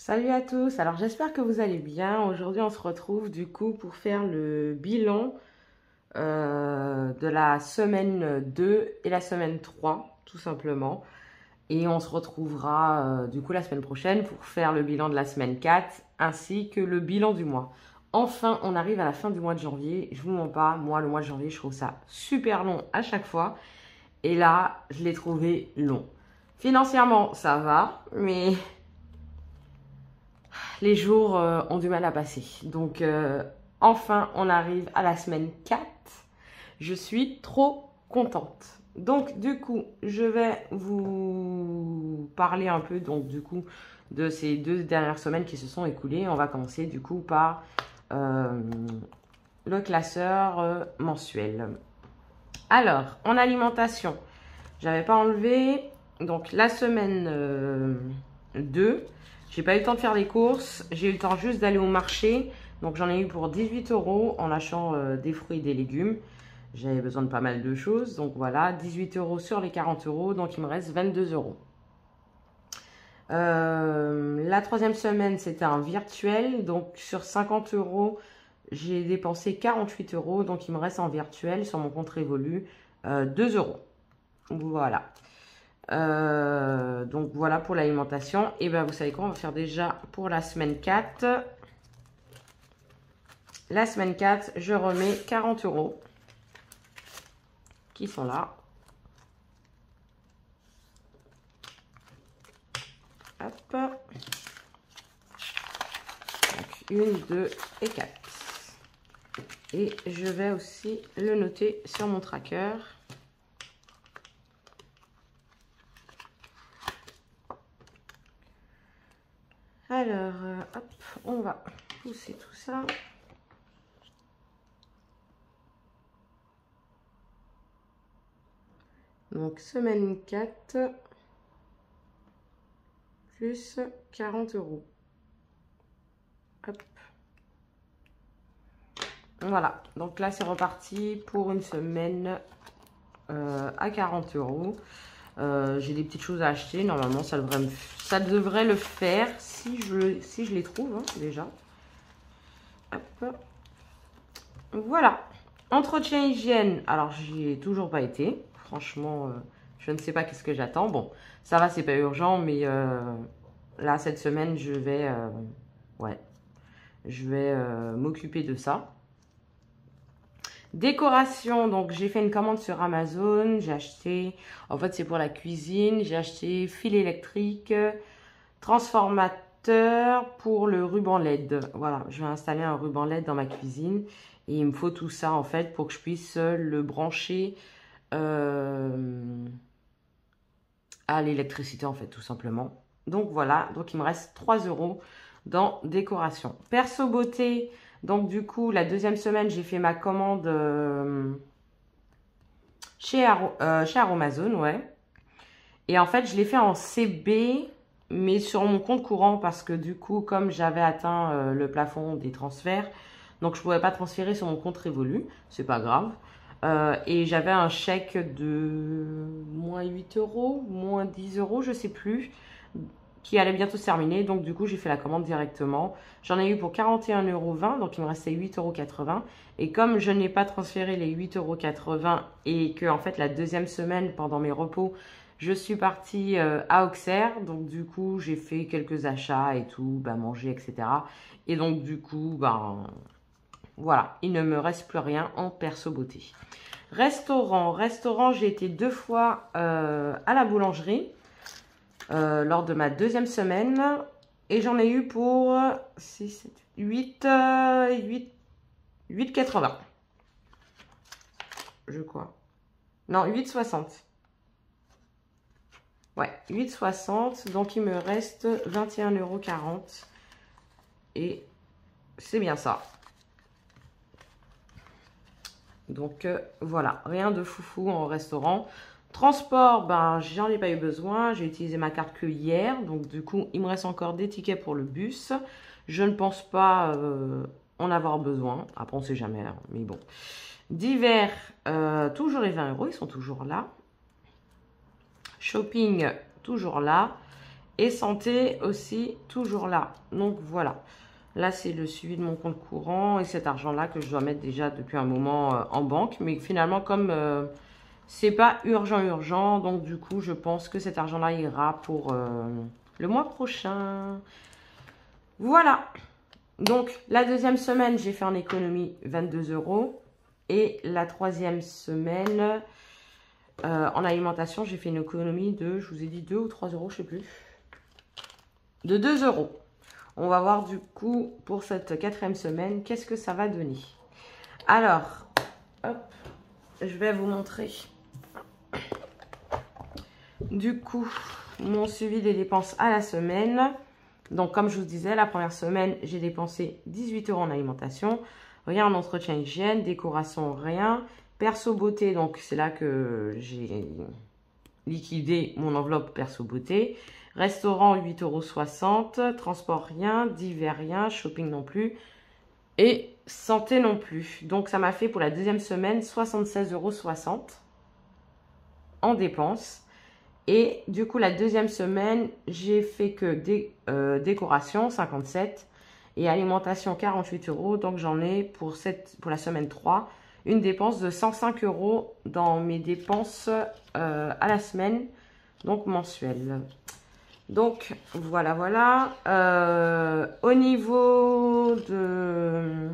Salut à tous, alors j'espère que vous allez bien. Aujourd'hui on se retrouve du coup pour faire le bilan de la semaine 2 et la semaine 3 tout simplement. Et on se retrouvera du coup la semaine prochaine pour faire le bilan de la semaine 4 ainsi que le bilan du mois. Enfin on arrive à la fin du mois de janvier, je vous mens pas, moi le mois de janvier je trouve ça super long à chaque fois. Et là je l'ai trouvé long. Financièrement ça va, mais les jours ont du mal à passer. Donc, enfin, on arrive à la semaine 4. Je suis trop contente. Donc, du coup, je vais vous parler un peu, donc, du coup, de ces 2 dernières semaines qui se sont écoulées. On va commencer, du coup, par le classeur mensuel. Alors, en alimentation, j'avais pas enlevé, donc, la semaine 2. J'ai pas eu le temps de faire les courses, j'ai eu le temps juste d'aller au marché. Donc j'en ai eu pour 18 € en achetant des fruits et des légumes. J'avais besoin de pas mal de choses. Donc voilà, 18 € sur les 40 €. Donc il me reste 22 €. La troisième semaine, c'était un virtuel. Donc sur 50 €, j'ai dépensé 48 €. Donc il me reste en virtuel sur mon compte Revolut 2 €. Voilà. Donc voilà pour l'alimentation. Et ben vous savez quoi, on va faire déjà pour la semaine 4. La semaine 4, je remets 40 € qui sont là. Hop. Donc 1, 2 et 4. Et je vais aussi le noter sur mon tracker. Alors, hop, on va pousser tout ça. Donc, semaine 4, plus 40 €. Hop. Voilà, donc là, c'est reparti pour une semaine à 40 €. J'ai des petites choses à acheter. Normalement, ça devrait le faire si je les trouve, hein, déjà. Hop. Voilà. Entretien hygiène. Alors, j'y ai toujours pas été. Franchement, je ne sais pas qu'est-ce que j'attends. Bon, ça va, c'est pas urgent, mais là, cette semaine, je vais m'occuper de ça. Décoration, donc j'ai fait une commande sur Amazon, j'ai acheté, en fait c'est pour la cuisine, j'ai acheté fil électrique, transformateur pour le ruban LED. Voilà, je vais installer un ruban LED dans ma cuisine et il me faut tout ça en fait pour que je puisse le brancher à l'électricité en fait tout simplement. Donc voilà, donc il me reste 3 € dans décoration. Perso beauté. Donc du coup, la deuxième semaine, j'ai fait ma commande chez Aromazone, ouais. Et en fait, je l'ai fait en CB, mais sur mon compte courant parce que du coup, comme j'avais atteint le plafond des transferts, donc je ne pouvais pas transférer sur mon compte Revolut, c'est pas grave. Et j'avais un chèque de moins 8 €, moins 10 €, je sais plus, qui allait bientôt se terminer. Donc du coup, j'ai fait la commande directement. J'en ai eu pour 41,20 €, donc il me restait 8,80 €. Et comme je n'ai pas transféré les 8,80 € et que en fait la deuxième semaine, pendant mes repos, je suis partie à Auxerre. Donc du coup, j'ai fait quelques achats et tout, manger, etc. Et donc du coup, voilà, il ne me reste plus rien en perso beauté. Restaurant, j'ai été 2 fois à la boulangerie lors de ma deuxième semaine et j'en ai eu pour 6, 7, 8,80 €, je crois. Non, 8,60 €. Ouais, 8,60 €. Donc il me reste 21,40 € et c'est bien ça. Donc voilà, rien de foufou en restaurant. Transport, j'en ai pas eu besoin. J'ai utilisé ma carte que hier. Donc du coup, il me reste encore des tickets pour le bus. Je ne pense pas en avoir besoin. Après, on sait jamais, hein, mais bon. Divers, toujours les 20 €, ils sont toujours là. Shopping, toujours là. Et santé aussi, toujours là. Donc voilà. Là, c'est le suivi de mon compte courant et cet argent-là que je dois mettre déjà depuis un moment en banque. Mais finalement, comme c'est pas urgent, donc du coup, je pense que cet argent-là ira pour le mois prochain. Voilà. Donc, la deuxième semaine, j'ai fait en économie 22 euros. Et la troisième semaine, en alimentation, j'ai fait une économie de, je vous ai dit 2 ou 3 euros, je sais plus. De 2 euros. On va voir du coup pour cette quatrième semaine, qu'est-ce que ça va donner. Alors, hop, je vais vous montrer. Du coup, mon suivi des dépenses à la semaine. Donc, comme je vous disais, la première semaine, j'ai dépensé 18 euros en alimentation. Rien en entretien hygiène, décoration, rien. Perso beauté, donc c'est là que j'ai liquidé mon enveloppe perso beauté. Restaurant, 8,60 €. Transport, rien. Divers, rien. Shopping, non plus. Et santé, non plus. Donc, ça m'a fait pour la deuxième semaine 76,60 € en dépenses. Et du coup, la deuxième semaine, j'ai fait que décoration, 57 €. Et alimentation, 48 €. Donc, j'en ai pour la semaine 3, une dépense de 105 € dans mes dépenses à la semaine, donc mensuelles. Donc, voilà. Au niveau de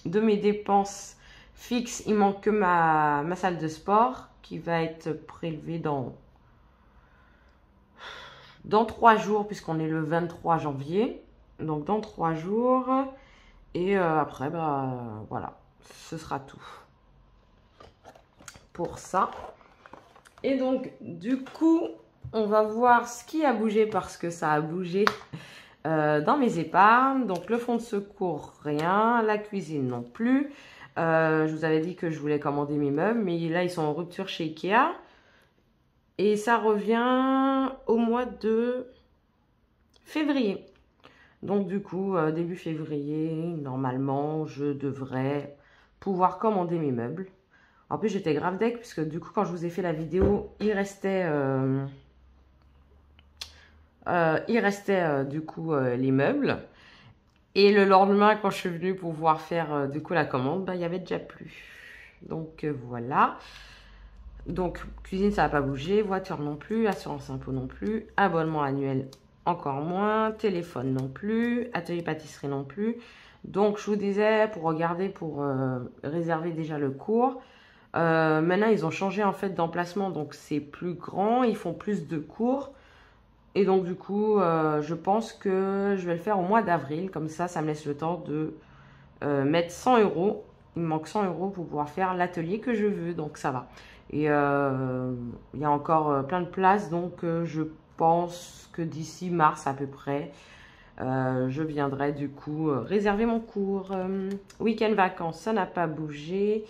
mes dépenses fixes, il manque que ma salle de sport qui va être prélevée dans 3 jours, puisqu'on est le 23 janvier. Donc, dans 3 jours. Et après, bah, voilà, ce sera tout pour ça. Et donc, du coup, on va voir ce qui a bougé parce que ça a bougé dans mes épargnes. Donc, le fonds de secours, rien. La cuisine, non plus. Je vous avais dit que je voulais commander mes meubles, mais là, ils sont en rupture chez Ikea. Et ça revient au mois de février. Donc, du coup, début février, normalement, je devrais pouvoir commander mes meubles. En plus, j'étais grave deg, puisque du coup, quand je vous ai fait la vidéo, il restait du coup les meubles. Et le lendemain, quand je suis venue pour pouvoir faire du coup la commande, bah, il n'y avait déjà plus. Donc voilà. Donc cuisine, ça n'a pas bougé. Voiture non plus. Assurance impôt non plus. Abonnement annuel encore moins. Téléphone non plus. Atelier pâtisserie non plus. Donc je vous disais pour regarder, pour réserver déjà le cours. Maintenant, ils ont changé en fait d'emplacement. Donc c'est plus grand. Ils font plus de cours. Et donc, du coup, je pense que je vais le faire au mois d'avril. Comme ça me laisse le temps de mettre 100 €. Il me manque 100 € pour pouvoir faire l'atelier que je veux. Donc, ça va. Et il y a encore plein de places. Donc, je pense que d'ici mars à peu près, je viendrai du coup réserver mon cours. Week-end vacances, ça n'a pas bougé.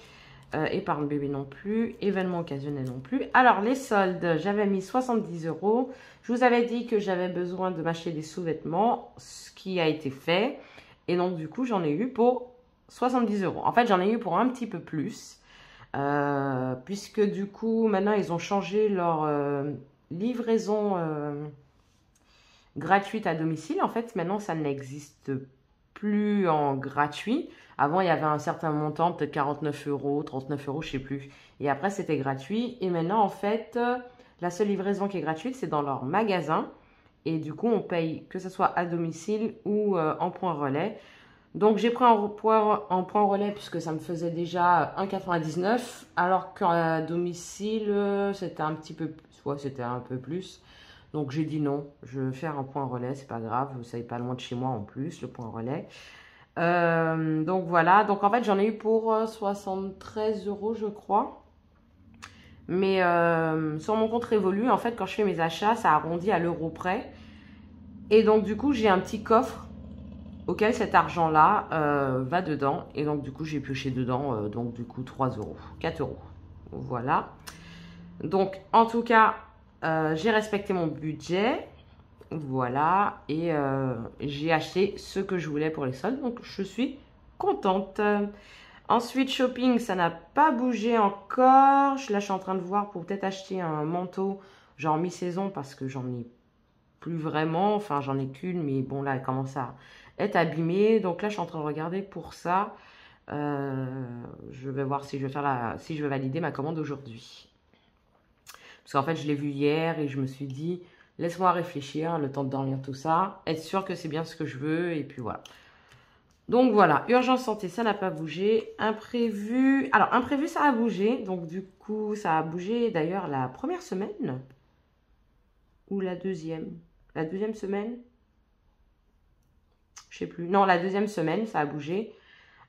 Épargne bébé non plus, événement occasionnel non plus. Alors les soldes, j'avais mis 70 €. Je vous avais dit que j'avais besoin de m'acheter des sous-vêtements, ce qui a été fait. Et donc du coup, j'en ai eu pour 70 €. En fait, j'en ai eu pour un petit peu plus. Puisque du coup, maintenant, ils ont changé leur livraison gratuite à domicile. En fait, maintenant, ça n'existe plus en gratuit. Avant, il y avait un certain montant, peut-être 49 €, 39 €, je sais plus. Et après, c'était gratuit. Et maintenant, en fait, la seule livraison qui est gratuite, c'est dans leur magasin. Et du coup, on paye que ce soit à domicile ou en point relais. Donc, j'ai pris en point relais puisque ça me faisait déjà 1,99 €. Alors qu'à domicile, c'était un petit peu, ouais, c'était un peu plus. Donc, j'ai dit non, je vais faire un point relais, c'est pas grave. Ça n'est pas loin de chez moi en plus, le point relais. Donc voilà, donc en fait j'en ai eu pour 73 € je crois. Mais sur mon compte Revolut, en fait quand je fais mes achats, ça arrondit à l'euro près. Et donc du coup j'ai un petit coffre auquel cet argent-là va dedans. Et donc du coup j'ai pioché dedans, donc du coup 3 €, 4 €. Voilà. Donc en tout cas, j'ai respecté mon budget. Voilà, et j'ai acheté ce que je voulais pour les soldes, donc je suis contente. Ensuite, shopping, ça n'a pas bougé encore. Là, je suis en train de voir pour peut-être acheter un manteau, genre mi-saison, parce que j'en ai plus vraiment. Enfin, j'en ai qu'une, mais bon, là, elle commence à être abîmée. Donc là, je suis en train de regarder pour ça. Je vais voir si je vais si je vais valider ma commande aujourd'hui. Parce qu'en fait, je l'ai vu hier et je me suis dit, laisse-moi réfléchir, le temps de dormir, tout ça. Être sûr que c'est bien ce que je veux et puis voilà. Donc voilà, urgence santé, ça n'a pas bougé. Imprévu, alors imprévu, ça a bougé. Donc du coup, ça a bougé d'ailleurs la première semaine. Ou la deuxième. La deuxième semaine. Je sais plus. Non, la deuxième semaine, ça a bougé.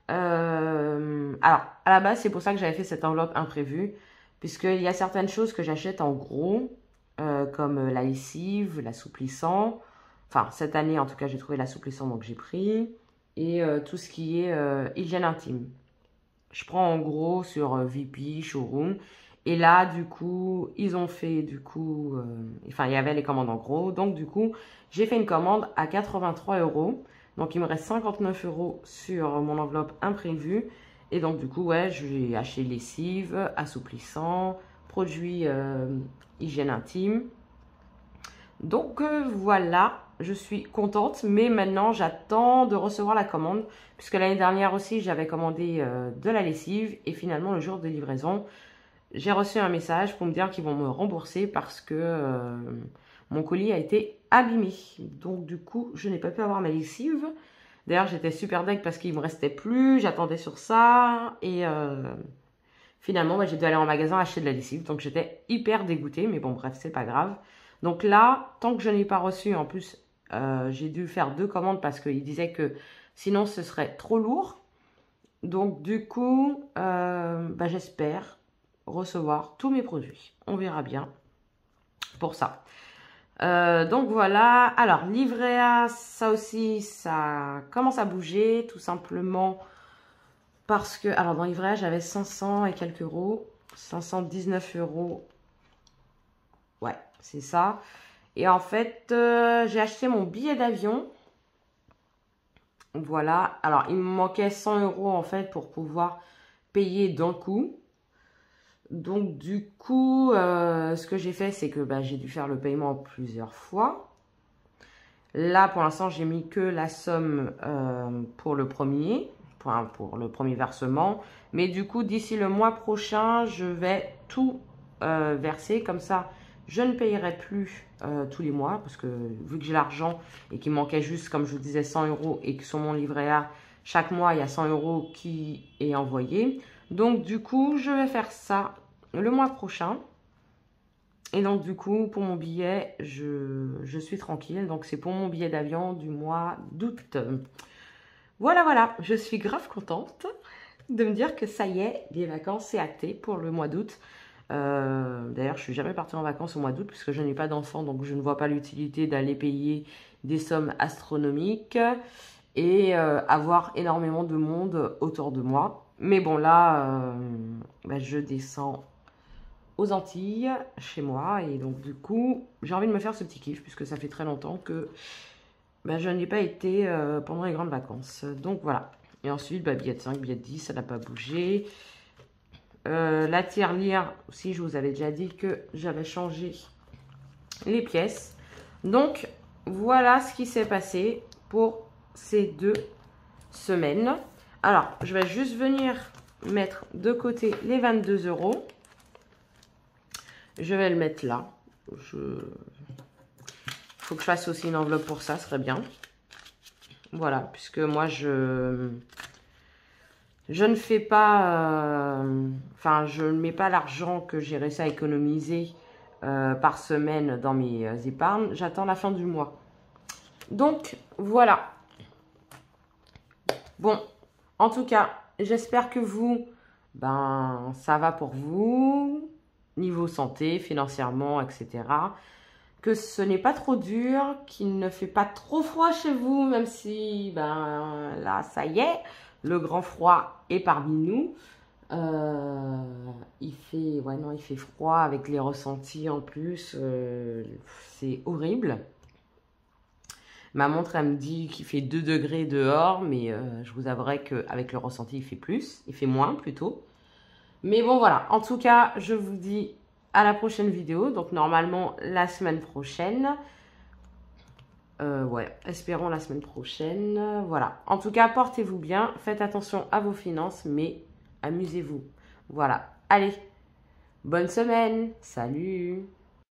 Alors, à la base, c'est pour ça que j'avais fait cette enveloppe imprévue. Puisqu'il y a certaines choses que j'achète en gros. Comme la lessive, l'assouplissant. Enfin, cette année, en tout cas, j'ai trouvé l'assouplissant, donc j'ai pris. Et tout ce qui est hygiène intime. Je prends en gros sur VP, Showroom. Et là, du coup, ils ont fait, du coup, enfin, il y avait les commandes en gros. Donc, du coup, j'ai fait une commande à 83 €. Donc, il me reste 59 € sur mon enveloppe imprévue. Et donc, du coup, ouais, j'ai acheté lessive, assouplissant, produits hygiène intime. Donc, voilà. Je suis contente, mais maintenant j'attends de recevoir la commande, puisque l'année dernière aussi j'avais commandé de la lessive et finalement le jour de livraison, j'ai reçu un message pour me dire qu'ils vont me rembourser parce que mon colis a été abîmé. Donc du coup, je n'ai pas pu avoir ma lessive. D'ailleurs, j'étais super deg parce qu'il me restait plus, j'attendais sur ça et finalement, j'ai dû aller en magasin acheter de la lessive. Donc j'étais hyper dégoûtée, mais bon bref, c'est pas grave. Donc là, tant que je n'ai pas reçu, en plus, j'ai dû faire 2 commandes parce qu'il disait que sinon ce serait trop lourd. Donc du coup, j'espère recevoir tous mes produits. On verra bien pour ça. Donc voilà. Alors, livret A, ça aussi, ça commence à bouger tout simplement parce que... Alors, dans livret A, j'avais 500 et quelques euros. 519 €. Ouais, c'est ça. Et en fait, j'ai acheté mon billet d'avion. Voilà. Alors, il me manquait 100 € en fait pour pouvoir payer d'un coup. Donc, du coup, ce que j'ai fait, c'est que j'ai dû faire le paiement plusieurs fois. Là, pour l'instant, j'ai mis que la somme pour le premier versement. Mais du coup, d'ici le mois prochain, je vais tout verser. Comme ça, je ne payerai plus tous les mois. Parce que vu que j'ai l'argent et qu'il manquait juste, comme je vous disais, 100 € et que sur mon livret A, chaque mois, il y a 100 € qui est envoyé. Donc, du coup, je vais faire ça le mois prochain. Et donc, du coup, pour mon billet, je suis tranquille. Donc, c'est pour mon billet d'avion du mois d'août. Voilà, voilà. Je suis grave contente de me dire que ça y est, les vacances, c'est acté pour le mois d'août. D'ailleurs, je suis jamais partie en vacances au mois d'août puisque je n'ai pas d'enfant. Donc, je ne vois pas l'utilité d'aller payer des sommes astronomiques et avoir énormément de monde autour de moi. Mais bon, là, je descends aux Antilles, chez moi. Et donc, du coup, j'ai envie de me faire ce petit kiff, puisque ça fait très longtemps que je n'ai pas été pendant les grandes vacances. Donc, voilà. Et ensuite, billet de 5, billet de 10, ça n'a pas bougé. La tirelire, aussi, je vous avais déjà dit que j'avais changé les pièces. Donc, voilà ce qui s'est passé pour ces 2 semaines. Alors, je vais juste venir mettre de côté les 22 €. Je vais le mettre là. Faut que je fasse aussi une enveloppe pour ça, ce serait bien. Voilà, puisque moi, je ne fais pas... je ne mets pas l'argent que j'ai réussi à économiser par semaine dans mes épargnes. J'attends la fin du mois. Donc, voilà. Bon, en tout cas, j'espère que vous, ça va pour vous. Niveau santé, financièrement, etc. Que ce n'est pas trop dur, qu'il ne fait pas trop froid chez vous, même si, là, ça y est, le grand froid est parmi nous. Il fait froid avec les ressentis en plus, c'est horrible. Ma montre, elle me dit qu'il fait 2 degrés dehors, mais je vous avouerai qu'avec le ressenti, il fait plus, il fait moins plutôt. Mais bon, voilà. En tout cas, je vous dis à la prochaine vidéo. Donc, normalement, la semaine prochaine. Ouais, espérons la semaine prochaine. Voilà. En tout cas, portez-vous bien, faites attention à vos finances, mais amusez-vous. Voilà. Allez, bonne semaine. Salut.